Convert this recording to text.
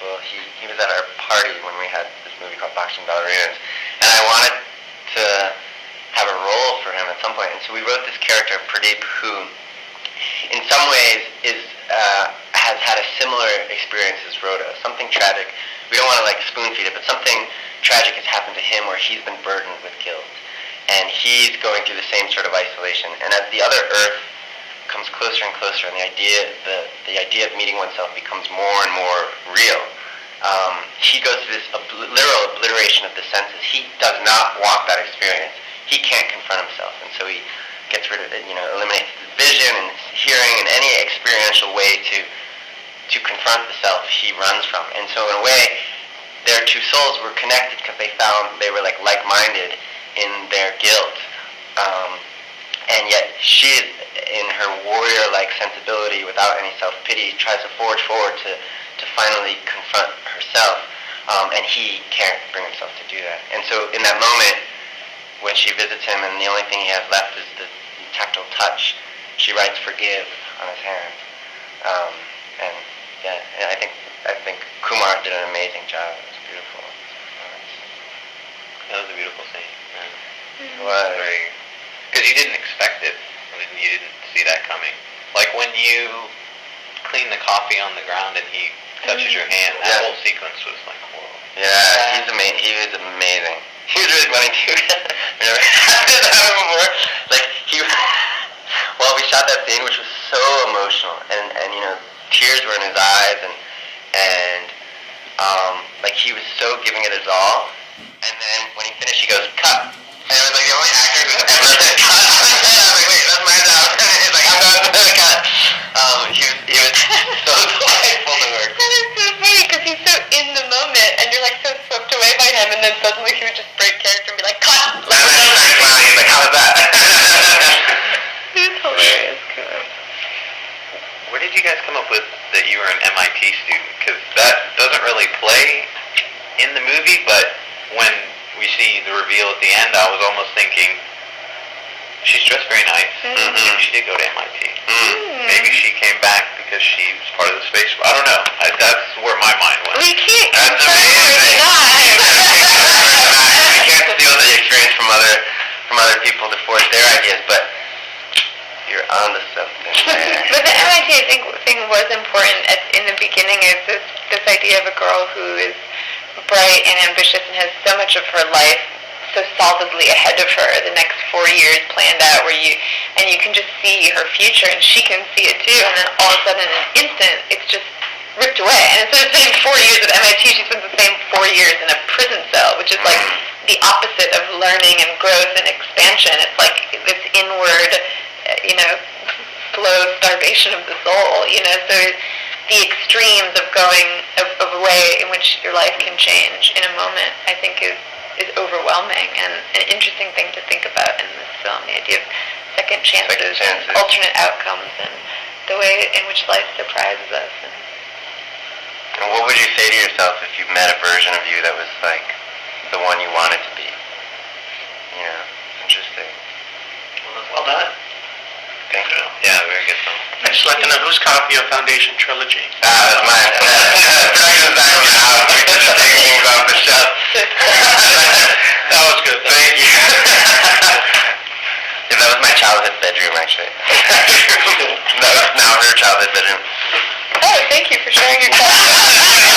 Well, he was at our party when we had this movie called Boxing Ballerinas, and I wanted to have a role for him at some point, and so we wrote this character, Pradeep, who in some ways has had a similar experience as Rhoda, something tragic. We don't want to spoon feed it, but something tragic has happened to him where he's been burdened with guilt, and he's going through the same sort of isolation. And as the other Earth comes closer and closer, and the idea of meeting oneself becomes more and more real, he goes through this literal obliteration of the senses. He does not want that experience. He can't confront himself, and so he gets rid of it, eliminates his vision and his hearing and any experiential way to confront the self he runs from. And so in a way, their two souls were connected because they found they were like-minded in their guilt. And yet she, in her warrior-like sensibility, without any self-pity, tries to forge forward to finally confront herself. And he can't bring himself to do that. And so in that moment, when she visits him and the only thing he has left is the tactile touch, she writes "forgive" on his hand. And I think Kumar did an amazing job. It was beautiful. That was a beautiful scene. It was. Because you didn't expect it. I mean, you didn't see that coming. Like when you clean the coffee on the ground and he touches your hand, that whole sequence was like, whoa. Yeah, he was amazing. He was really funny too. We never had that before. Well, we shot that scene, which was so emotional, and tears were in his eyes, and he was so giving it his all. And then when he finished, he goes, "Cut." And it was like the only actor who's ever said cut. I was like, wait, that's my job. And he's like, I'm not cut. He was so delightful to work. That is so funny because he's so in the moment, and you're so swept away by him, and then suddenly he would just break character and be like, "Cut!" And then he started smiling. He's like, "How was that?" It's hilarious. Cool. Where did you guys come up with that you were an MIT student? Because that doesn't really play in the movie, but when we see the reveal at the end, I was almost thinking, she's dressed very nice. Maybe she did go to MIT. Maybe she came back because she was part of the space. I don't know. That's where my mind went. We can't That's confirm amazing. or deny. You can't steal the experience from other people to force their ideas, but you're onto something there. But the MIT, I think, thing was important in the beginning is this idea of a girl who is bright and ambitious and has so much of her life so solidly ahead of her, the next 4 years planned out, where you can just see her future, and she can see it too, and then all of a sudden, in an instant, it's just ripped away. And instead of spending 4 years at MIT, she spends the same 4 years in a prison cell, which is like the opposite of learning and growth and expansion. It's like this inward, slow starvation of the soul, so the extremes of going of a way in which your life can change in a moment, I think is overwhelming, and an interesting thing to think about in this film, the idea of second chances and alternate outcomes, and the way in which life surprises us. And what would you say to yourself if you met a version of you that was like the one you wanted to be? Interesting. Well done. Thank you. Yeah, very good film. I'd just like to know whose copy of Foundation Trilogy. That's mine. Production's back in the house. We can just take things off the shelf. That was good. Thank you. Yeah, that was my childhood bedroom, actually. That was now her childhood bedroom. Oh, thank you for sharing your thoughts.